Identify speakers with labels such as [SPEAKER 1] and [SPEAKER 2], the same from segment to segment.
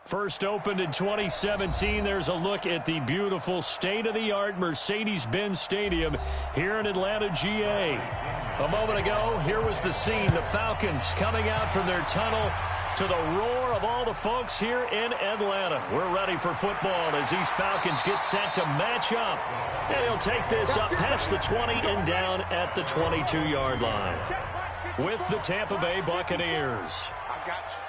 [SPEAKER 1] First opened in 2017. There's a look at the beautiful state-of-the-art Mercedes-Benz Stadium here in Atlanta, GA. A moment ago, here was the scene. The Falcons coming out from their tunnel to the roar of all the folks here in Atlanta. We're ready for football as these Falcons get set to match up. And he'll take this up past the 20 and down at the 22-yard line with the Tampa Bay Buccaneers.
[SPEAKER 2] I got you.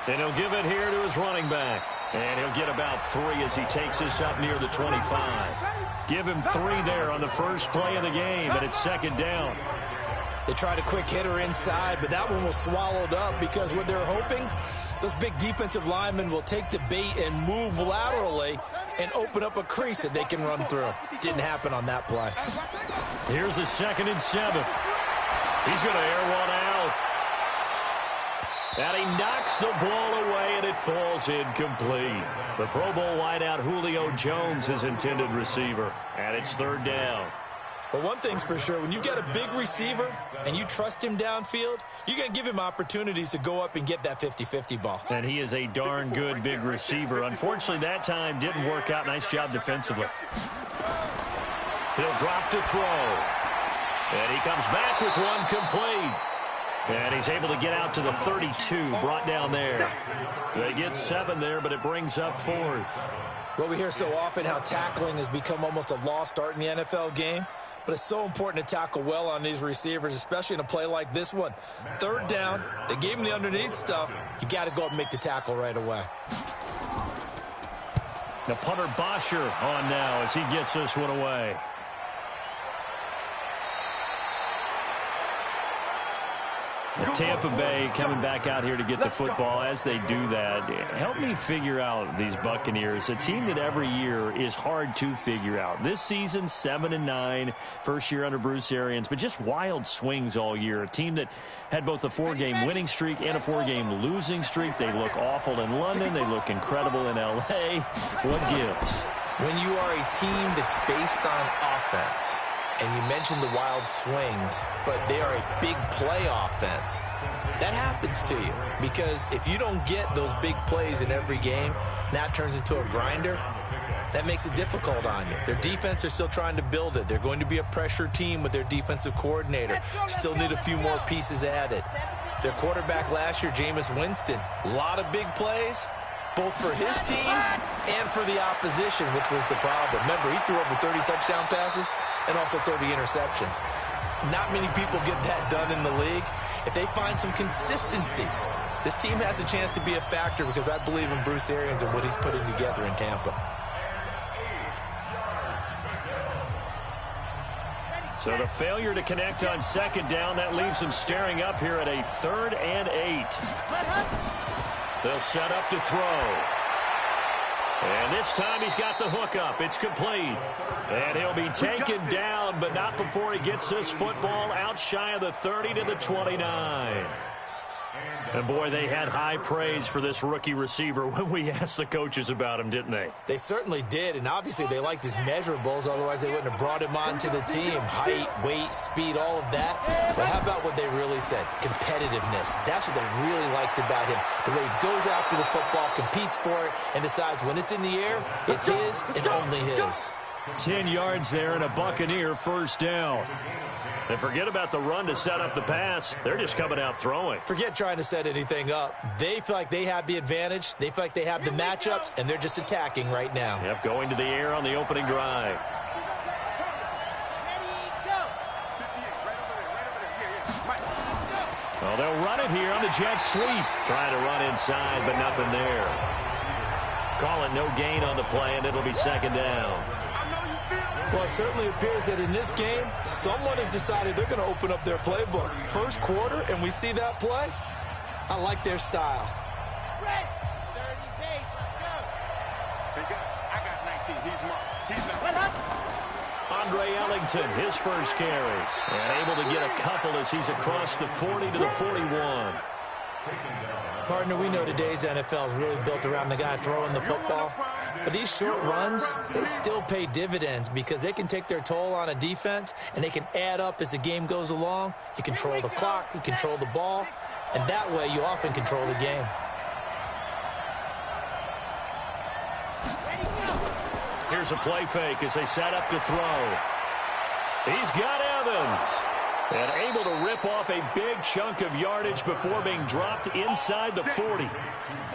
[SPEAKER 1] And he'll give it here to his running back. And he'll get about 3 as he takes this up near the 25. Give him 3 there on the first play of the game, and it's second down.
[SPEAKER 3] They tried a quick hitter inside, but that one was swallowed up because what they're hoping, those big defensive linemen will take the bait and move laterally and open up a crease that they can run through. Didn't happen on that play.
[SPEAKER 1] Here's a 2nd and 7. He's going to air one out. And he knocks the ball away, and it falls incomplete. The Pro Bowl wideout Julio Jones, his intended receiver. And it's 3rd down.
[SPEAKER 3] But one thing's for sure, when you get a big receiver and you trust him downfield, you're going to give him opportunities to go up and get that 50-50 ball.
[SPEAKER 1] And he is a darn good big receiver. Unfortunately, that time didn't work out. Nice job defensively. He'll drop to throw. And he comes back with one complete. And he's able to get out to the 32, brought down there. They get 7 there, but it brings up 4th.
[SPEAKER 3] Well, we hear so often how tackling has become almost a lost art in the NFL game. But it's so important to tackle well on these receivers, especially in a play like this one. 3rd down, they gave him the underneath stuff. You got to go up and make the tackle right away.
[SPEAKER 1] The punter Bosher on now as he gets this one away. Tampa Bay coming back out here to get the football. As they do that, help me figure out these Buccaneers, a team that every year is hard to figure out. This season, 7-9, first year under Bruce Arians, but just wild swings all year. A team that had both a 4-game winning streak and a 4-game losing streak. They look awful in London. They look incredible in L.A. What gives?
[SPEAKER 3] When you are a team that's based on offense, and you mentioned the wild swings, but they are a big play offense. That happens to you because if you don't get those big plays in every game, that turns into a grinder. That makes it difficult on you. Their defense are still trying to build it. They're going to be a pressure team with their defensive coordinator. Still need a few more pieces added. Their quarterback last year, Jameis Winston, a lot of big plays, both for his team and for the opposition, which was the problem. Remember, he threw over 30 touchdown passes and also 30 interceptions. Not many people get that done in the league. If they find some consistency, this team has a chance to be a factor because I believe in Bruce Arians and what he's putting together in Tampa.
[SPEAKER 1] So the failure to connect on 2nd down, that leaves them staring up here at a 3rd and 8. They'll set up to throw. And this time he's got the hook up. It's complete. And he'll be taken down, but not before he gets this football out shy of the 30 to the 29. And, boy, they had high praise for this rookie receiver when we asked the coaches about him, didn't they?
[SPEAKER 3] They certainly did, and obviously they liked his measurables. Otherwise, they wouldn't have brought him onto the team. Height, weight, speed, all of that. But how about what they really said? Competitiveness. That's what they really liked about him. The way he goes after the football, competes for it, and decides when it's in the air, it's his and only his.
[SPEAKER 1] 10 yards there and a Buccaneer 1st down. And forget about the run to set up the pass. They're just coming out throwing.
[SPEAKER 3] Forget trying to set anything up. They feel like they have the advantage. They feel like they have the matchups, and they're just attacking right now.
[SPEAKER 1] Yep, going to the air on the opening drive. Well, they'll run it here on the jet sweep. Trying to run inside, but nothing there. Call it no gain on the play, and it'll be 2nd down.
[SPEAKER 3] Well, it certainly appears that in this game, someone has decided they're going to open up their playbook. First quarter, and we see that play. I like their style.
[SPEAKER 2] Red, 30 pace, let's go. I got 19. He's marked. He's not.
[SPEAKER 1] Andre Ellington, his first carry. And able to get a couple as he's across the 40 to the 41.
[SPEAKER 3] Partner, we know today's NFL is really built around the guy throwing the football. But these short runs, they still pay dividends because they can take their toll on a defense, and they can add up as the game goes along. You control the clock, you control the ball, and that way you often control the game.
[SPEAKER 1] Here's a play fake as they set up to throw. He's got Evans. And able to rip off a big chunk of yardage before being dropped inside the 40.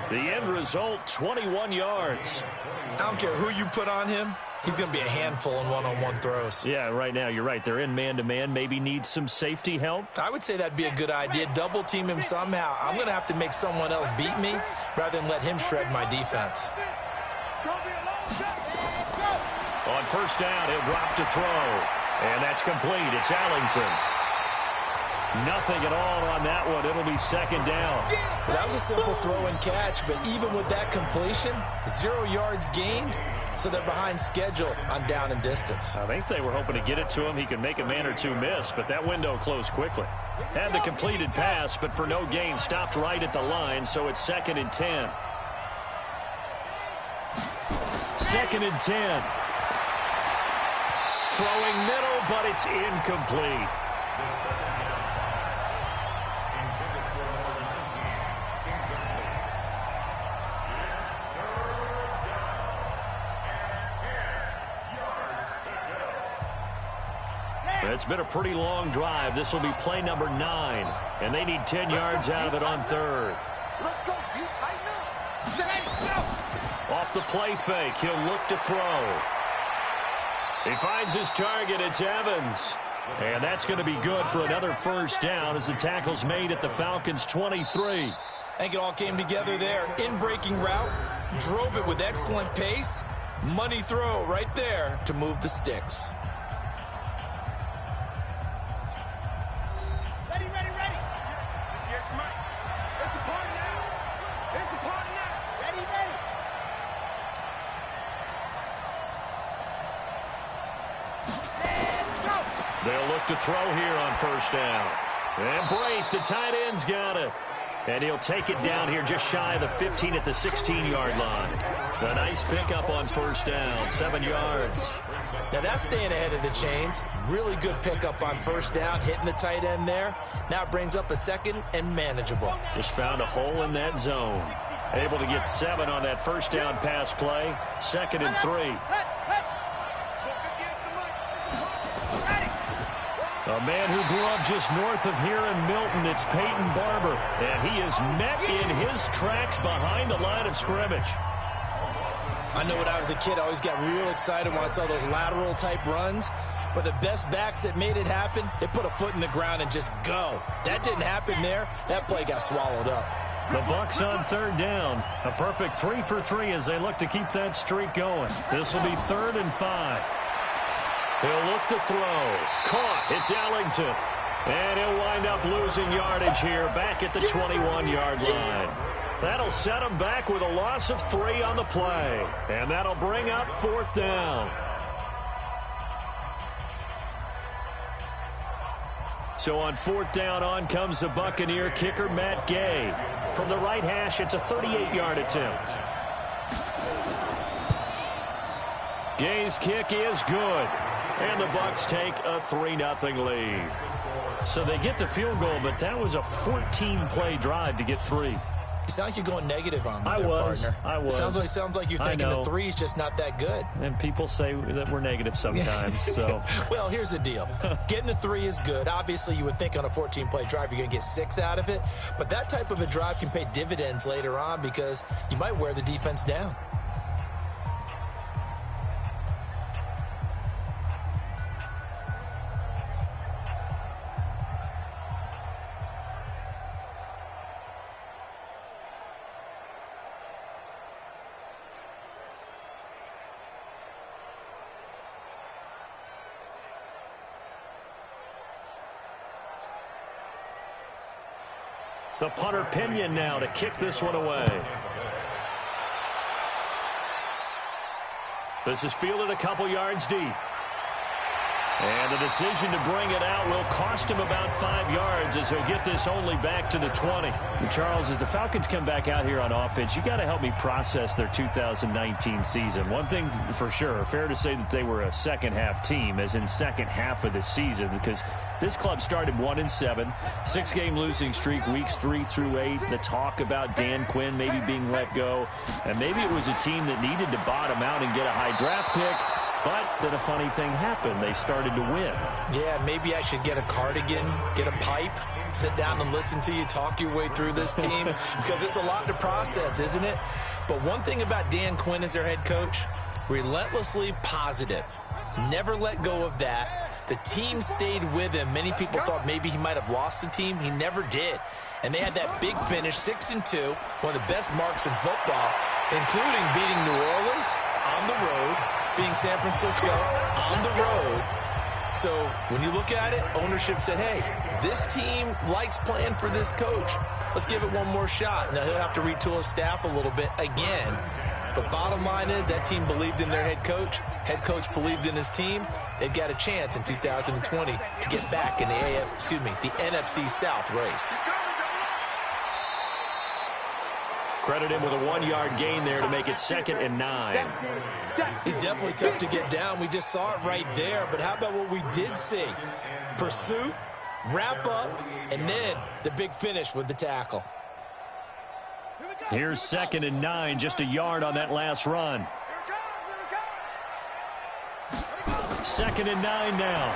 [SPEAKER 1] The end result, 21 yards.
[SPEAKER 3] I don't care who you put on him. He's going to be a handful in one-on-one throws.
[SPEAKER 1] Yeah, right now, you're right. They're in man-to-man. Maybe need some safety help.
[SPEAKER 3] I would say that'd be a good idea. Double team him somehow. I'm going to have to make someone else beat me rather than let him shred my defense.
[SPEAKER 1] On first down, he'll drop to throw. And that's complete. It's Allington. Nothing at all on that one. It'll be second down.
[SPEAKER 3] Well, that was a simple throw and catch, but even with that completion, 0 yards gained, so they're behind schedule on down and distance.
[SPEAKER 1] I think they were hoping to get it to him. He could make a man or two miss, but that window closed quickly. Had the completed pass, but for no gain, stopped right at the line, so it's 2nd and 10. 2nd and 10. Throwing middle, but it's incomplete. It's been a pretty long drive. This will be play number 9, and they need 10 yards out of it on 3rd.
[SPEAKER 2] Let's go. You tighten up.
[SPEAKER 1] Off the play fake, he'll look to throw. He finds his target. It's Evans. And that's going to be good for another first down as the tackle's made at the Falcons' 23.
[SPEAKER 3] I think it all came together there. In-breaking route, drove it with excellent pace. Money throw right there to move the sticks.
[SPEAKER 1] They'll look to throw here on first down. And Brate, the tight end's got it. And he'll take it down here just shy of the 15 at the 16-yard line. A nice pickup on first down, 7 yards.
[SPEAKER 3] Now that's staying ahead of the chains. Really good pickup on first down, hitting the tight end there. Now it brings up a second and manageable.
[SPEAKER 1] Just found a hole in that zone. Able to get 7 on that first down pass play. 2nd and 3. A man who grew up just north of here in Milton, it's Peyton Barber. And he is met in his tracks behind the line of scrimmage.
[SPEAKER 3] I know when I was a kid, I always got real excited when I saw those lateral type runs. But the best backs that made it happen, they put a foot in the ground and just go. That didn't happen there. That play got swallowed up.
[SPEAKER 1] The Bucs on 3rd down. A perfect 3 for 3 as they look to keep that streak going. This will be 3rd and 5. He'll look to throw. Caught. It's Allington. And he'll wind up losing yardage here back at the 21-yard line. That'll set him back with a loss of 3 on the play. And that'll bring up 4th down. So on 4th down, on comes the Buccaneer kicker, Matt Gay. From the right hash, it's a 38-yard attempt. Gay's kick is good. And the Bucs take a 3-0 lead. So they get the field goal, but that was a 14-play drive to get 3.
[SPEAKER 3] You sound like you're going negative on
[SPEAKER 1] I was.
[SPEAKER 3] Sounds like you're thinking the 3 is just not that good.
[SPEAKER 1] And people say that we're negative sometimes. So,
[SPEAKER 3] well, here's the deal. Getting the 3 is good. Obviously, you would think on a 14-play drive you're going to get 6 out of it. But that type of a drive can pay dividends later on because you might wear the defense down.
[SPEAKER 1] The punter Pinion now to kick this one away. This is fielded a couple yards deep. And the decision to bring it out will cost him about 5 yards as he'll get this only back to the 20. And Charles, as the Falcons come back out here on offense, you got to help me process their 2019 season. One thing for sure, fair to say that they were a second-half team, as in second half of the season, because this club started 1-7, 6-game losing streak, weeks 3 through 8. The talk about Dan Quinn maybe being let go, and maybe it was a team that needed to bottom out and get a high draft pick. But then a funny thing happened. They started to win.
[SPEAKER 3] Yeah, maybe I should get a cardigan, get a pipe, sit down and listen to you talk your way through this team, because it's a lot to process, isn't it? But one thing about Dan Quinn as their head coach, relentlessly positive. Never let go of that. The team stayed with him. Many people thought maybe he might have lost the team. He never did. And they had that big finish, 6-2, one of the best marks in football, including beating New Orleans on the road, being San Francisco on the road. So when you look at it, ownership said, hey, this team likes playing for this coach. Let's give it one more shot. Now, he'll have to retool his staff a little bit again. But bottom line is that team believed in their head coach. Head coach believed in his team. They've got a chance in 2020 to get back in the NFC South race.
[SPEAKER 1] Credit him with a 1-yard gain there to make it 2nd and 9.
[SPEAKER 3] He's definitely tough to get down. We just saw it right there. But how about what we did see? Pursuit, wrap up, and then the big finish with the tackle.
[SPEAKER 1] Here's 2nd and 9, just a yard on that last run. 2nd and 9 now.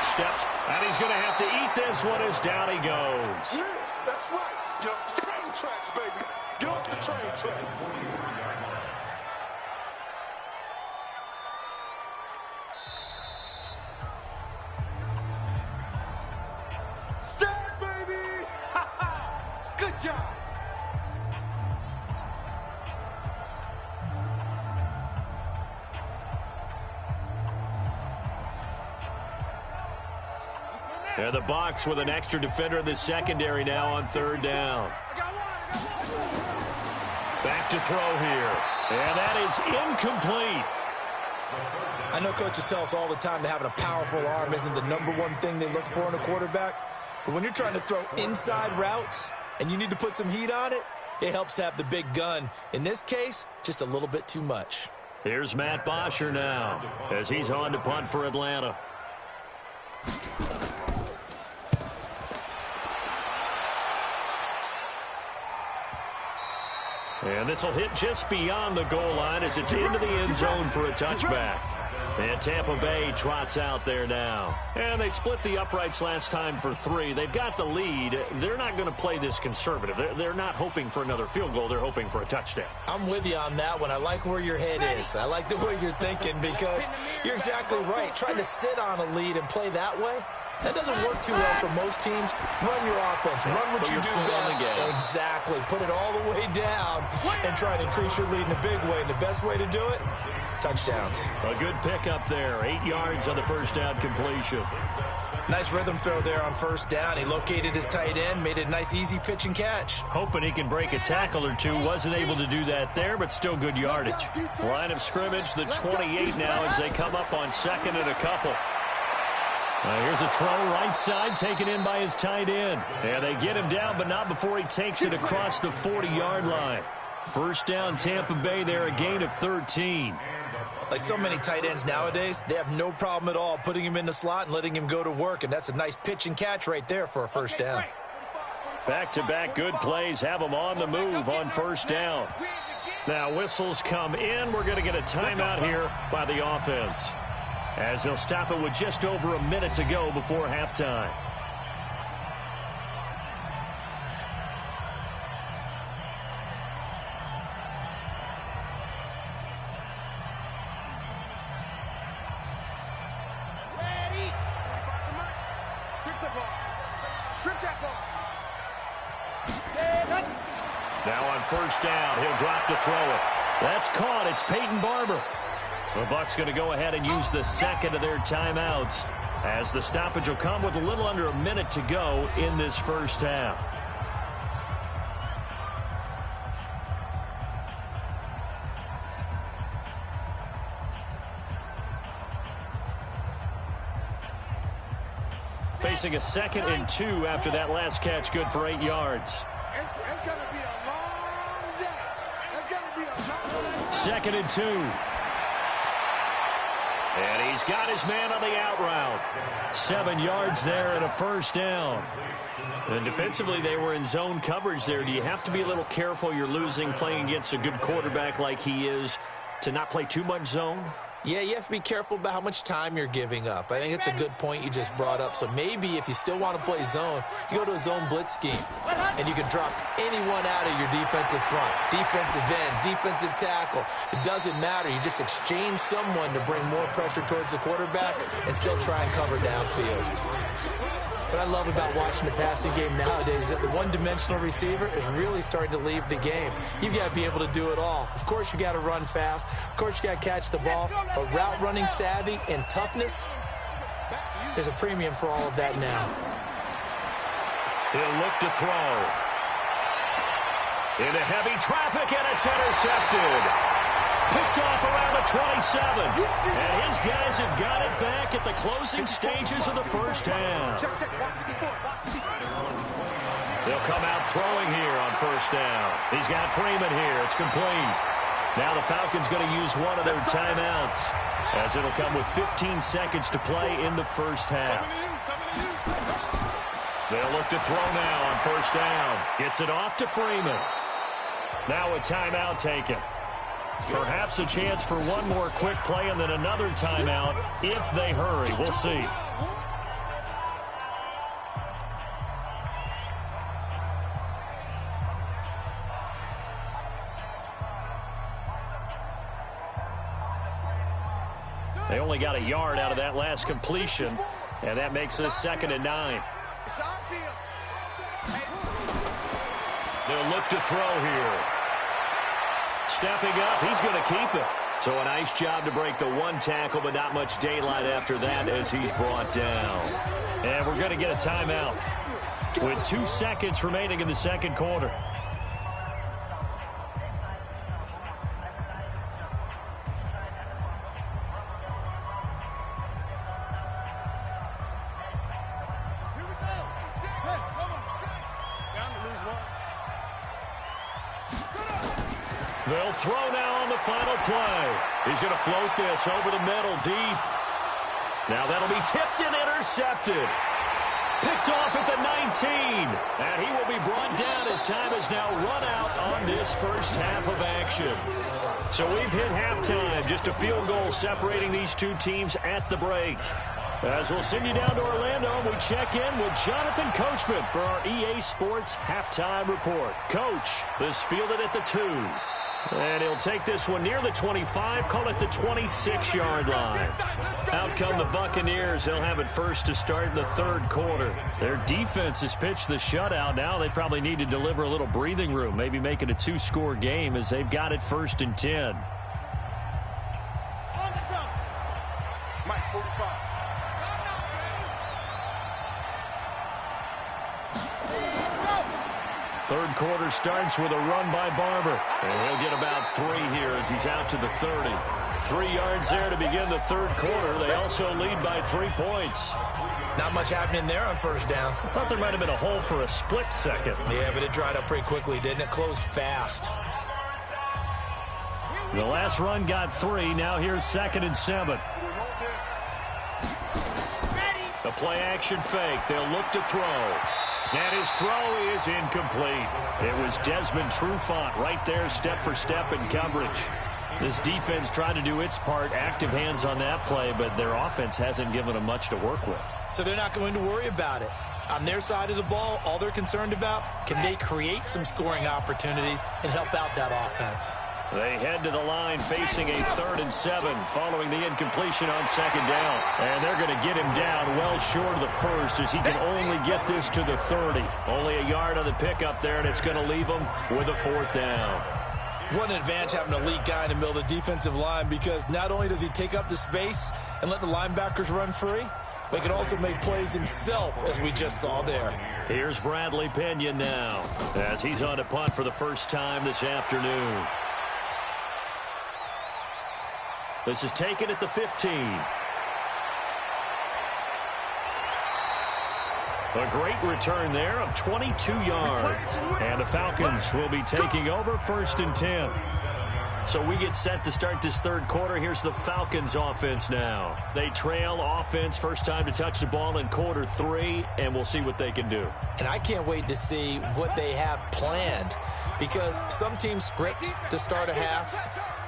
[SPEAKER 1] Steps, and he's going to have to eat this one as down he goes.
[SPEAKER 2] Yeah, that's right. Get off the train tracks, baby. Get off the train tracks. Set, baby! Ha ha! Good job.
[SPEAKER 1] And the Bucs with an extra defender in the secondary now on 3rd down. Back to throw here. And that is incomplete.
[SPEAKER 3] I know coaches tell us all the time that having a powerful arm isn't the #1 thing they look for in a quarterback. But when you're trying to throw inside routes and you need to put some heat on it, it helps have the big gun. In this case, just a little bit too much.
[SPEAKER 1] Here's Matt Bosher now as he's on to punt for Atlanta. And this will hit just beyond the goal line as it's into the end zone for a touchback. And Tampa Bay trots out there now. And they split the uprights last time for 3. They've got the lead. They're not going to play this conservative. They're not hoping for another field goal. They're hoping for a touchdown.
[SPEAKER 3] I'm with you on that one. I like where your head is. I like the way you're thinking, because you're exactly right. Trying to sit on a lead and play that way, that doesn't work too well for most teams. Run your offense. Run what you do best. Exactly. Put it all the way down and try to increase your lead in a big way. And the best way to do it, touchdowns.
[SPEAKER 1] A good pickup there. 8 yards on the first down completion.
[SPEAKER 3] Nice rhythm throw there on 1st down. He located his tight end, made it a nice, easy pitch and catch.
[SPEAKER 1] Hoping he can break a tackle or two. Wasn't able to do that there, but still good yardage. Line of scrimmage, the 28 now as they come up on 2nd and a couple. Here's a throw right side taken in by his tight end. And they get him down, but not before he takes it across the 40-yard line. 1st down, Tampa Bay there, a gain of 13.
[SPEAKER 3] Like so many tight ends nowadays, they have no problem at all putting him in the slot and letting him go to work. And that's a nice pitch and catch right there for a 1st down.
[SPEAKER 1] Back-to-back good plays have them on the move on 1st down. Now whistles come in. We're going to get a timeout here by the offense, as they'll stop it with just over a minute to go before halftime.
[SPEAKER 2] Ready? Strip the ball. Strip that ball.
[SPEAKER 1] Now on 1st down, he'll drop to throw it. That's caught. It's Peyton Barber. The Bucs going to go ahead and use the 2nd of their timeouts, as the stoppage will come with a little under a minute to go in this 1st half. facing a 2nd and 2 after that last catch, good for 8 yards.
[SPEAKER 2] It's going to be a long day. It's going to be a long day.
[SPEAKER 1] 2nd and 2. And he's got his man on the out route. 7 yards there and a first down. And defensively, they were in zone coverage there. Do you have to be a little careful? You're losing playing against a good quarterback like he is to not play too much zone?
[SPEAKER 3] Yeah, you have to be careful about how much time you're giving up. I think it's a good point you just brought up. So maybe if you still want to play zone, you go to a zone blitz scheme, and you can drop anyone out of your defensive front, defensive end, defensive tackle. It doesn't matter. You just exchange someone to bring more pressure towards the quarterback and still try and cover downfield. What I love about watching the passing game nowadays is that the one-dimensional receiver is really starting to leave the game. You've got to be able to do it all. Of course, you got to run fast. Of course, you got to catch the ball. But route running savvy and toughness, there's a premium for all of that now.
[SPEAKER 1] He'll look to throw. Into heavy traffic, and it's intercepted. Picked off around the 27. And his guys have got it back at the closing stages of the first half. They'll come out throwing here on first down. He's got Freeman here. It's complete. Now the Falcons going to use one of their timeouts, as it'll come with 15 seconds to play in the first half. They'll look to throw now on first down. Gets it off to Freeman. Now a timeout taken. Perhaps a chance for one more quick play and then another timeout if they hurry. We'll see. They only got a yard out of that last completion, and that makes this 2nd and 9. They'll look to throw here. Stepping up, he's going to keep it. So a nice job to break the one tackle, but not much daylight after that as he's brought down. And we're going to get a timeout with 2 seconds remaining in the second quarter. They'll throw now on the final play. He's going to float this over the middle deep. Now that'll be tipped and intercepted. Picked off at the 19. And he will be brought down as time has now run out on this first half of action. So we've hit halftime. Just a field goal separating these two teams at the break. As we'll send you down to Orlando, we check in with Jonathan Coachman for our EA Sports Halftime Report. Coach, this fielded at the 2. And he'll take this one near the 25, call it the 26-yard line. Out come the Buccaneers. They'll have it first to start in the third quarter. Their defense has pitched the shutout. Now they probably need to deliver a little breathing room, maybe make it a 2-score game as they've got it 1st and 10.
[SPEAKER 2] Mike 45.
[SPEAKER 1] Third quarter starts with a run by Barber. And he'll get about 3 here as he's out to the 30. 3 yards there to begin the third quarter. They also lead by 3 points.
[SPEAKER 3] Not much happening there on first down.
[SPEAKER 1] I thought there might have been a hole for a split second.
[SPEAKER 3] Yeah, but it dried up pretty quickly, didn't it? Closed fast.
[SPEAKER 1] The last run got 3. Now here's 2nd and 7. The play action fake. They'll look to throw. And his throw is incomplete. It was Desmond Trufant right there, step for step in coverage. This defense tried to do its part, active hands on that play, but their offense hasn't given them much to work with.
[SPEAKER 3] So they're not going to worry about it. On their side of the ball, all they're concerned about, can they create some scoring opportunities and help out that offense?
[SPEAKER 1] They head to the line facing a 3rd and 7 following the incompletion on 2nd down. And they're going to get him down well short of the first as he can only get this to the 30. Only a yard on the pickup there, and it's going to leave him with a 4th down.
[SPEAKER 3] What an advantage having an elite guy in the middle of the defensive line, because not only does he take up the space and let the linebackers run free, but he can also make plays himself, as we just saw there.
[SPEAKER 1] Here's Bradley Pena now as he's on to punt for the first time this afternoon. This is taken at the 15. A great return there of 22 yards. And the Falcons will be taking over 1st and 10. So we get set to start this third quarter. Here's the Falcons offense now. They trail offense, first time to touch the ball in quarter 3, and we'll see what they can do.
[SPEAKER 3] And I can't wait to see what they have planned, because some teams script to start a half.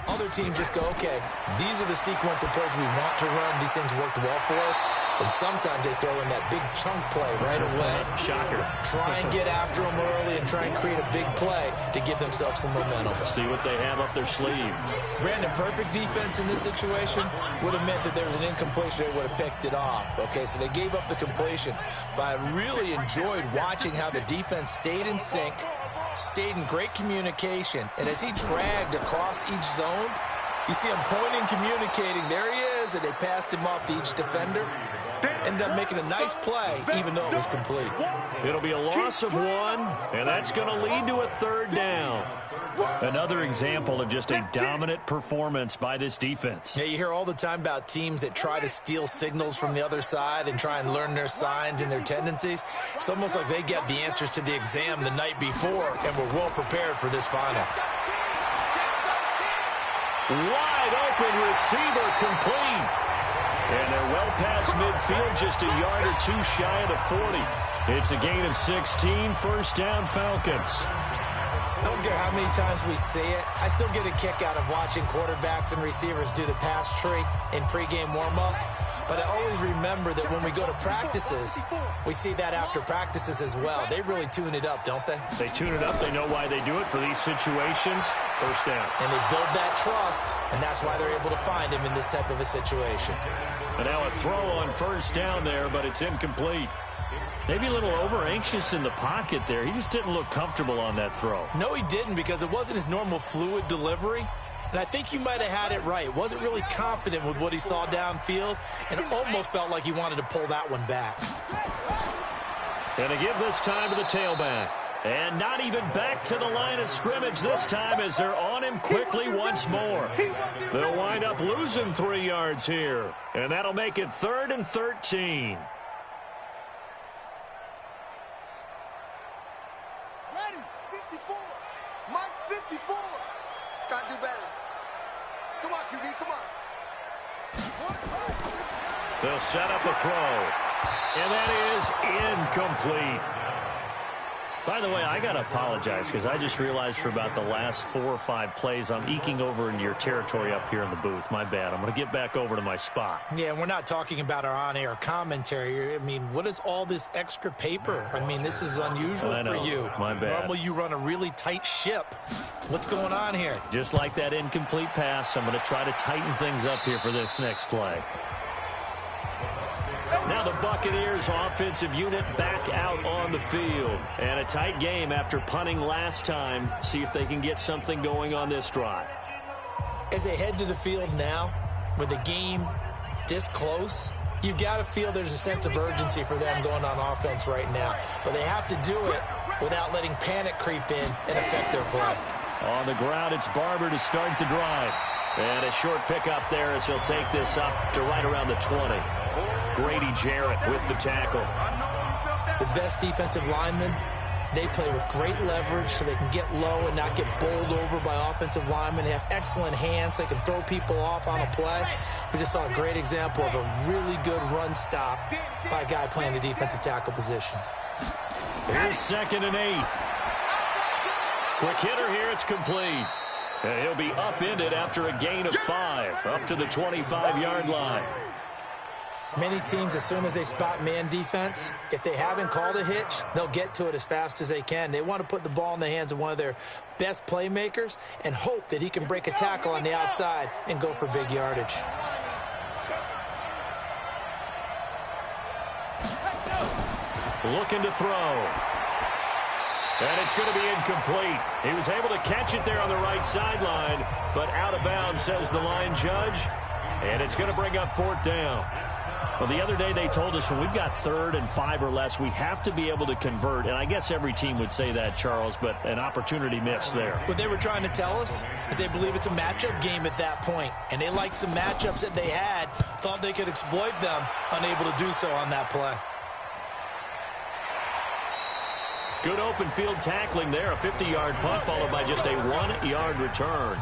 [SPEAKER 3] Other teams just go, okay, these are the sequence of plays we want to run. These things worked well for us. And sometimes they throw in that big chunk play right away.
[SPEAKER 1] Shocker.
[SPEAKER 3] Try and get after them early and try and create a big play to give themselves some momentum.
[SPEAKER 1] See what they have up their sleeve.
[SPEAKER 3] Brandon, perfect defense in this situation would have meant that there was an incompletion. They would have picked it off. Okay, so they gave up the completion. But I really enjoyed watching how the defense stayed in sync, stayed in great communication. And as he dragged across each zone, you see him pointing, communicating. There he is, and they passed him off to each defender. Ended up making a nice play, even though it was complete.
[SPEAKER 1] It'll be a loss of 1, and that's going to lead to a 3rd down. Another example of just a dominant performance by this defense.
[SPEAKER 3] Yeah, you hear all the time about teams that try to steal signals from the other side and try and learn their signs and their tendencies. It's almost like they get the answers to the exam the night before and were well prepared for this final.
[SPEAKER 1] Wide open receiver, complete. And they're well past midfield, just a yard or 2 shy of the 40. It's a gain of 16, 1st down Falcons.
[SPEAKER 3] I don't care how many times we see it. I still get a kick out of watching quarterbacks and receivers do the pass tree in pregame warm-up. But I always remember that when we go to practices, we see that after practices as well. They really tune it up, don't they?
[SPEAKER 1] They tune it up. They know why they do it for these situations. 1st down.
[SPEAKER 3] And they build that trust, and that's why they're able to find him in this type of a situation.
[SPEAKER 1] And now a throw on 1st down there, but it's incomplete. Maybe a little over-anxious in the pocket there. He just didn't look comfortable on that throw.
[SPEAKER 3] No, he didn't, because it wasn't his normal fluid delivery. And I think you might have had it right. Wasn't really confident with what he saw downfield, and it almost felt like he wanted to pull that one back.
[SPEAKER 1] And to give this time to the tailback. And not even back to the line of scrimmage this time as they're on him quickly once more. They'll wind up losing 3 yards here. And that'll make it 3rd and 13.
[SPEAKER 2] Ready, 54. Mike, 54. Gotta do better. Come on, QB, come on.
[SPEAKER 1] They'll set up a throw. And that is incomplete. By the way, I got to apologize because I just realized for about the last 4 or 5 plays, I'm eking over into your territory up here in the booth. My bad. I'm going to get back over to my spot.
[SPEAKER 3] Yeah, we're not talking about our on-air commentary. I mean, what is all this extra paper? I mean, this is unusual for you.
[SPEAKER 1] My bad.
[SPEAKER 3] Normally, you run a really tight ship. What's going on here?
[SPEAKER 1] Just like that incomplete pass, I'm going to try to tighten things up here for this next play. Now the Buccaneers offensive unit back out on the field. And a tight game after punting last time. See if they can get something going on this drive.
[SPEAKER 3] As they head to the field now, with the game this close, you've got to feel there's a sense of urgency for them going on offense right now. But they have to do it without letting panic creep in and affect their play.
[SPEAKER 1] On the ground, it's Barber to start the drive. And a short pickup there as he'll take this up to right around the 20. Grady Jarrett with the tackle.
[SPEAKER 3] The best defensive linemen, they play with great leverage so they can get low and not get bowled over by offensive linemen. They have excellent hands. They can throw people off on a play. We just saw a great example of a really good run stop by a guy playing the defensive tackle position.
[SPEAKER 1] Here's 2nd and 8. Quick hitter here. It's complete. And he'll be upended after a gain of 5 up to the 25-yard line.
[SPEAKER 3] Many teams, as soon as they spot man defense, if they haven't called a hitch, they'll get to it as fast as they can. They want to put the ball in the hands of one of their best playmakers and hope that he can break a tackle on the outside and go for big yardage.
[SPEAKER 1] Looking to throw. And it's going to be incomplete. He was able to catch it there on the right sideline, but out of bounds, says the line judge. And it's going to bring up 4th down. Well, the other day they told us when we've got 3rd and 5 or less, we have to be able to convert. And I guess every team would say that, Charles, but an opportunity missed there.
[SPEAKER 3] What they were trying to tell us is they believe it's a matchup game at that point. And they liked some matchups that they had, thought they could exploit them, unable to do so on that play.
[SPEAKER 1] Good open field tackling there. A 50-yard punt followed by just a 1-yard return.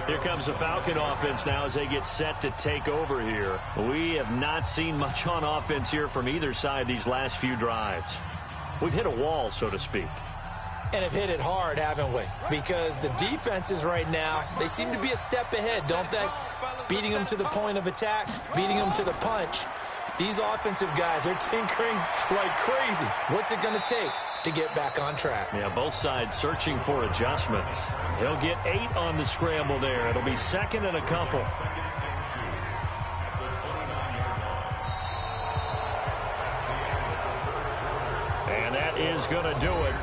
[SPEAKER 1] Here comes the Falcon offense now as they get set to take over here. We have not seen much on offense here from either side these last few drives. We've hit a wall, so to speak.
[SPEAKER 3] And have hit it hard, haven't we? Because the defenses right now, they seem to be a step ahead, don't they? Beating them to the point of attack, beating them to the punch. These offensive guys, they're tinkering like crazy. What's it going to take to get back on track?
[SPEAKER 1] Yeah, both sides searching for adjustments. He'll get 8 on the scramble there. It'll be second and a couple. And that is going to do it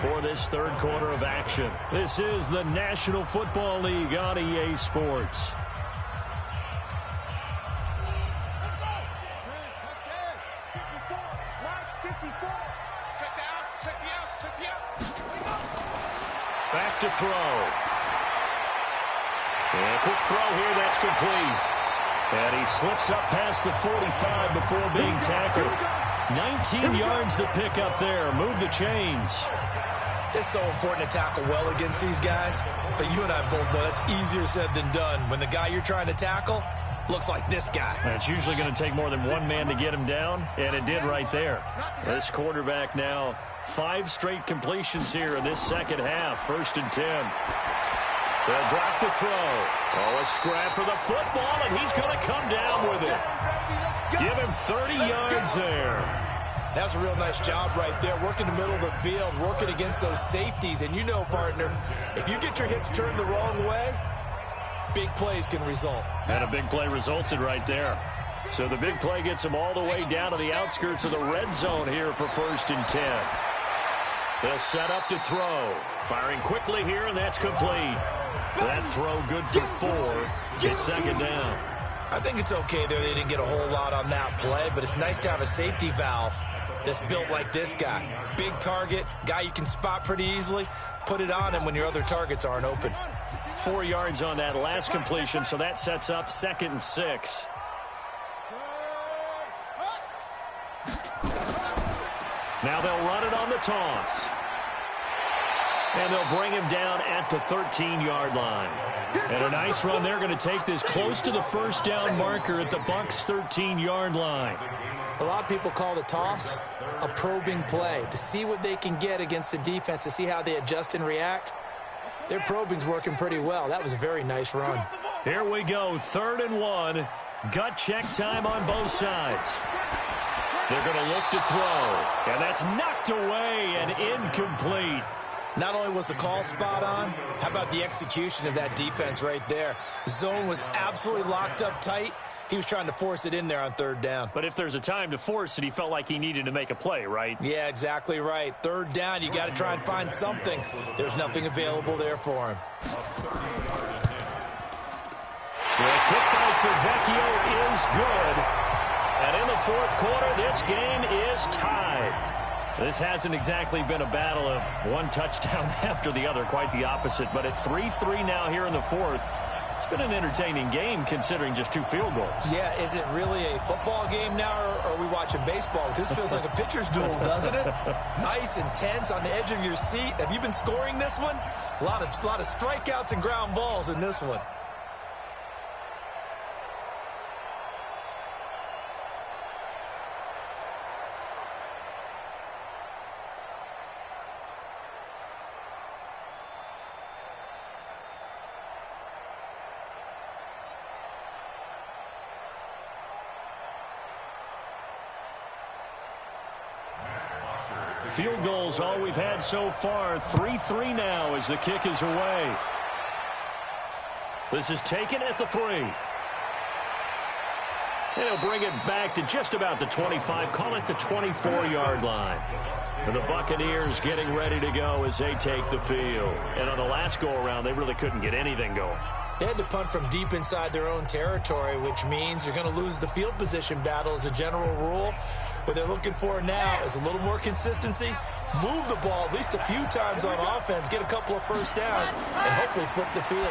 [SPEAKER 1] for this third quarter of action. This is the National Football League on EA Sports. Back to throw. And a quick throw here, that's complete. And he slips up past the 45 before being tackled. 19 yards the pick up there. Move the chains.
[SPEAKER 3] It's so important to tackle well against these guys. But you and I both know that's easier said than done. When the guy you're trying to tackle looks like this guy.
[SPEAKER 1] And it's usually going to take more than one man to get him down, and it did right there. This quarterback now 5 straight completions here in this second half. 1st and 10. They'll drop the throw. Oh, a scrap for the football, and he's going to come down with it. Give him 30 yards there.
[SPEAKER 3] That's a real nice job right there, working the middle of the field, working against those safeties. And you know, partner, if you get your hips turned the wrong way, big plays can result.
[SPEAKER 1] And a big play resulted right there. So the big play gets him all the way down to the outskirts of the red zone here for 1st and 10. They'll set up to throw. Firing quickly here, and that's complete. That throw good for 4. It's second down.
[SPEAKER 3] I think it's okay there. They didn't get a whole lot on that play, but it's nice to have a safety valve that's built like this guy. Big target, guy you can spot pretty easily. Put it on him when your other targets aren't open.
[SPEAKER 1] 4 yards on that last completion, so that sets up 2nd and 6. Now they'll run it on the toss. And they'll bring him down at the 13-yard line. And a nice run. They're going to take this close to the first down marker at the Bucs' 13-yard line.
[SPEAKER 3] A lot of people call the toss a probing play to see what they can get against the defense, to see how they adjust and react. Their probing's working pretty well. That was a very nice run.
[SPEAKER 1] Here we go, 3rd and 1. Gut check time on both sides. They're going to look to throw. And that's knocked away and incomplete.
[SPEAKER 3] Not only was the call spot on, how about the execution of that defense right there? The zone was absolutely locked up tight. He was trying to force it in there on 3rd down.
[SPEAKER 1] But if there's a time to force it, he felt like he needed to make a play, right?
[SPEAKER 3] Yeah, exactly right. 3rd down, you got to try and find something. There's nothing available there for him.
[SPEAKER 1] The kick by Tavecchio is good. And in the 4th quarter, this game is tied. This hasn't exactly been a battle of one touchdown after the other, quite the opposite. But at 3-3 now here in the 4th, it's been an entertaining game considering just 2 field goals.
[SPEAKER 3] Yeah, is it really a football game now, or are we watching baseball? This feels like a pitcher's duel, doesn't it? Nice, intense, on the edge of your seat. Have you been scoring this one? A lot of strikeouts and ground balls in this one.
[SPEAKER 1] Field goals all we've had so far. 3-3 now as the kick is away. This is taken at the 3. And he'll bring it back to just about the 25. Call it the 24-yard line. And the Buccaneers getting ready to go as they take the field. And on the last go-around, they really couldn't get anything going.
[SPEAKER 3] They had to punt from deep inside their own territory, which means you're going to lose the field position battle as a general rule. What they're looking for now is a little more consistency, move the ball at least a few times on offense, get a couple of first downs, and hopefully flip the field.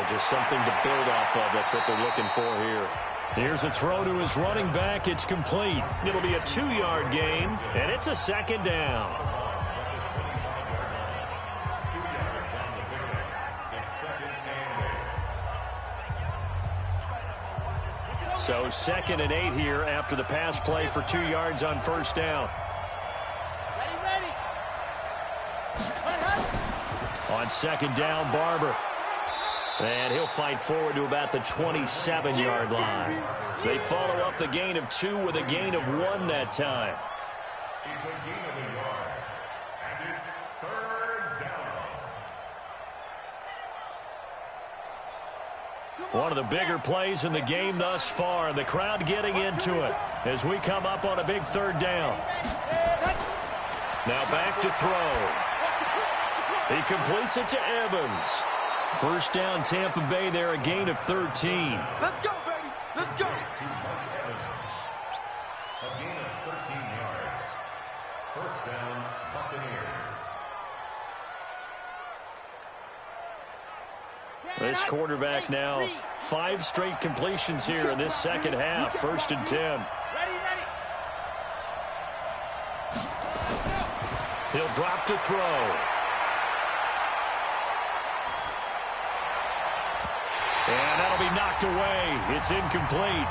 [SPEAKER 1] Just something to build off of. That's what they're looking for here. Here's a throw to his running back. It's complete. It'll be a 2-yard gain, and it's a 2nd down. So 2nd and 8 here after the pass play for 2 yards on first down.
[SPEAKER 2] Ready.
[SPEAKER 1] On 2nd down, Barber. And he'll fight forward to about the 27-yard line. They follow up the gain of 2 with a gain of 1 that time.
[SPEAKER 4] It's a gain of a yard, and it's 3rd down.
[SPEAKER 1] One of the bigger plays in the game thus far, and the crowd getting into it as we come up on a big 3rd down. Now back to throw. He completes it to Evans. First down, Tampa Bay there, a gain of 13.
[SPEAKER 2] Let's go, baby. Let's go.
[SPEAKER 4] A gain of 13 yards. First down, Buccaneers.
[SPEAKER 1] This quarterback now 5 straight completions here in this second half. 1st and 10.
[SPEAKER 2] Ready.
[SPEAKER 1] He'll drop to throw. And that'll be knocked away. It's incomplete.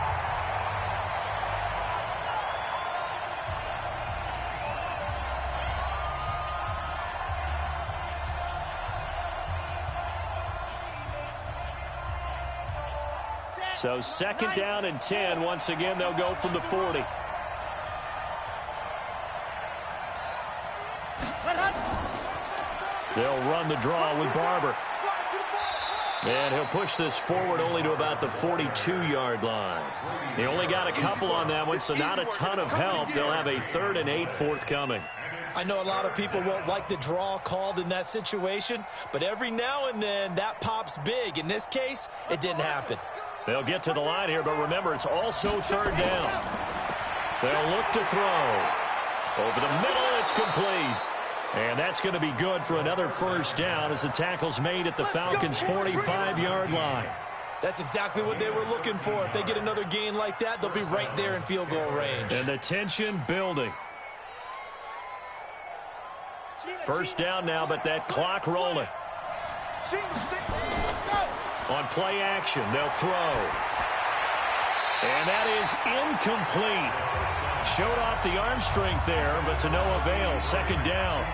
[SPEAKER 1] So 2nd down and 10. Once again, they'll go from the 40. They'll run the draw with Barber. And he'll push this forward only to about the 42-yard line. He only got a couple on that one, so not a ton of help. They'll have a 3rd and 8 forthcoming.
[SPEAKER 3] I know a lot of people won't like the draw called in that situation, but every now and then that pops big. In this case, it didn't happen.
[SPEAKER 1] They'll get to the line here, but remember, it's also 3rd down. They'll look to throw. Over the middle, it's complete. And that's going to be good for another first down as the tackle's made at the Falcons' 45-yard line.
[SPEAKER 3] That's exactly what they were looking for. If they get another gain like that, they'll be right there in field goal range.
[SPEAKER 1] And the tension building. First down now, but that clock rolling. On play action, they'll throw. And that is incomplete. Showed off the arm strength there, but to no avail. 2nd down.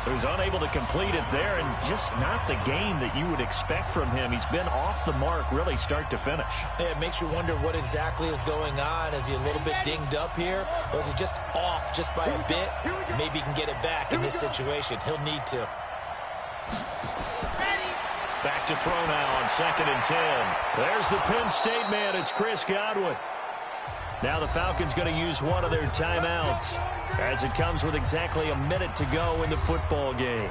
[SPEAKER 1] So he's unable to complete it there, and just not the game that you would expect from him. He's been off the mark really start to finish.
[SPEAKER 3] Yeah, it makes you wonder what exactly is going on. Is he a little bit dinged up here, or is he just off just by a bit? Maybe he can get it back in this situation. He'll need to.
[SPEAKER 1] Back to throw now on 2nd and 10. There's the Penn State man. It's Chris Godwin. Now the Falcons going to use one of their timeouts as it comes with exactly a minute to go in the football game.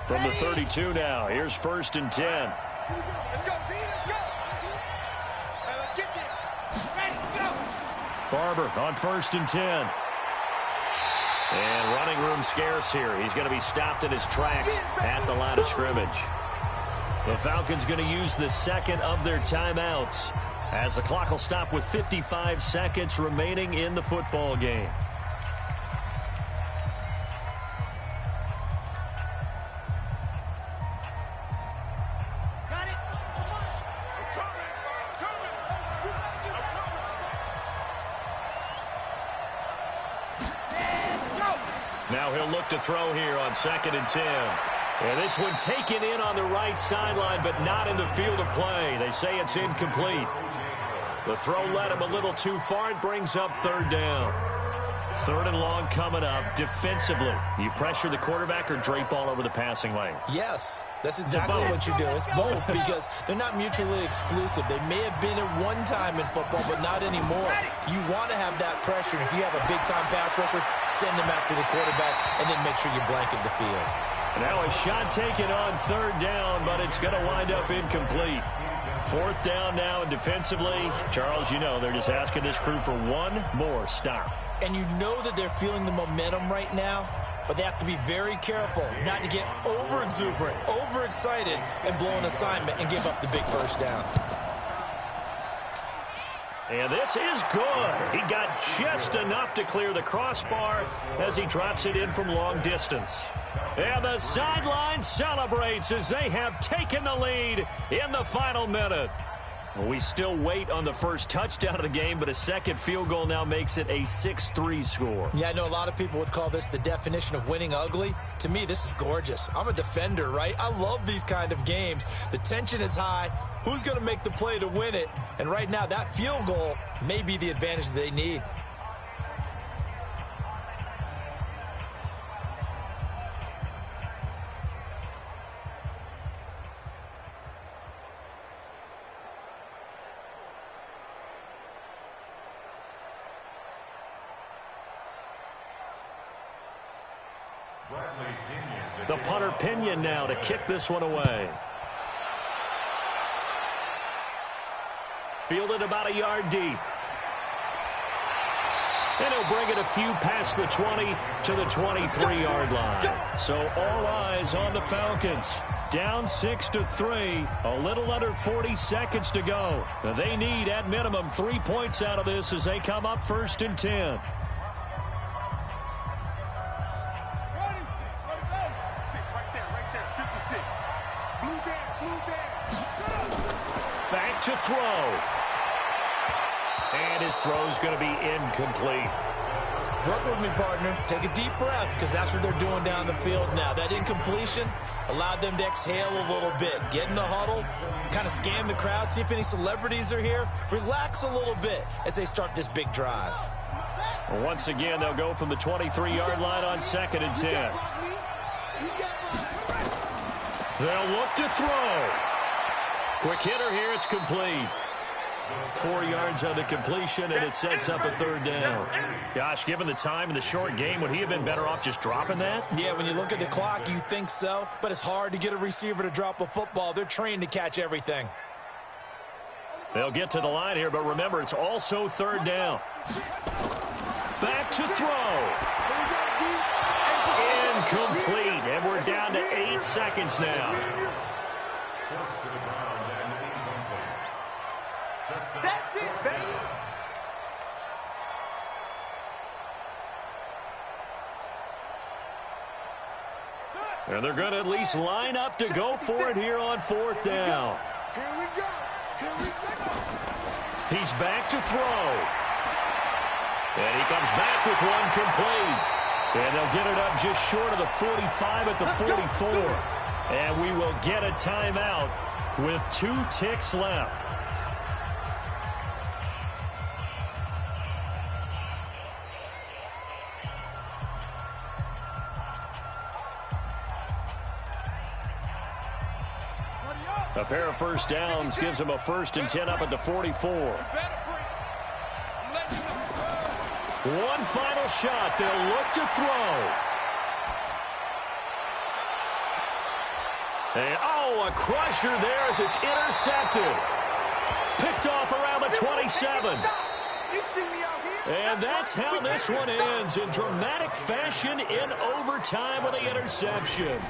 [SPEAKER 1] From the 32 now, here's 1st and 10.
[SPEAKER 2] Let's go, B. Let's go. Let's get there. Ready, go.
[SPEAKER 1] Barber on 1st and 10. And running room scarce here. He's going to be stopped in his tracks at the line of scrimmage. The Falcons going to use the 2nd of their timeouts as the clock will stop with 55 seconds remaining in the football game. Now he'll look to throw here on 2nd and 10. And this one taken in on the right sideline, but not in the field of play. They say it's incomplete. The throw led him a little too far. It brings up 3rd down. 3rd and long coming up. Defensively, you pressure the quarterback or drape all over the passing lane?
[SPEAKER 3] Yes, that's exactly what you do. It's both because they're not mutually exclusive. They may have been at one time in football, but not anymore. You want to have that pressure. If you have a big-time pass rusher, send him after the quarterback and then make sure you blanket the field.
[SPEAKER 1] Now a shot taken on 3rd down, but it's going to wind up incomplete. 4th down now, and defensively, Charles, you know, they're just asking this crew for one more stop.
[SPEAKER 3] And you know that they're feeling the momentum right now, but they have to be very careful not to get over-exuberant, over-excited, and blow an assignment and give up the big first down.
[SPEAKER 1] And this is good. He got just enough to clear the crossbar as he drops it in from long distance. And the sideline celebrates as they have taken the lead in the final minute. We still wait on the first touchdown of the game, but a second field goal now makes it a 6-3 score.
[SPEAKER 3] Yeah, I know a lot of people would call this the definition of winning ugly. To me, this is gorgeous. I'm a defender, right? I love these kind of games. The tension is high. Who's going to make the play to win it? And right now, that field goal may be the advantage that they need.
[SPEAKER 1] The punter Pinion now to kick this one away. Fielded about a yard deep. And he'll bring it a few past the 20 to the 23-yard line. So all eyes on the Falcons. Down 6-3, a little under 40 seconds to go. They need, at minimum, 3 points out of this as they come up 1st and 10. Back to throw. And his throw's going to be incomplete.
[SPEAKER 3] Work with me, partner. Take a deep breath, because that's what they're doing down the field now. That incompletion allowed them to exhale a little bit. Get in the huddle, kind of scan the crowd, see if any celebrities are here. Relax a little bit as they start this big drive.
[SPEAKER 1] Once again, they'll go from the 23-yard line on 2nd and 10. They'll look to throw. Quick hitter here, it's complete. 4 yards on the completion, and it sets up a 3rd down. Gosh, given the time and the short game, would he have been better off just dropping that?
[SPEAKER 3] Yeah, when you look at the clock, you think so, but it's hard to get a receiver to drop a football. They're trained to catch everything.
[SPEAKER 1] They'll get to the line here, but remember, it's also 3rd down. Back to throw. Incomplete, and we're down to 8 seconds now.
[SPEAKER 2] That's it, baby.
[SPEAKER 1] And they're going to at least line up to go for it here on 4th down.
[SPEAKER 2] Here we go. Here we go.
[SPEAKER 1] He's back to throw. And he comes back with one complete. And they'll get it up just short of the 45 at the 44. And we will get a timeout with 2 ticks left. A pair of first downs gives him a 1st and 10 up at the 44. One final shot. They'll look to throw. And, a crusher there as it's intercepted. Picked off around the 27. And that's how this one ends, in dramatic fashion in overtime with the interception.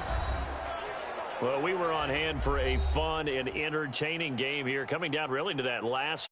[SPEAKER 1] Well, we were on hand for a fun and entertaining game here, coming down really to that last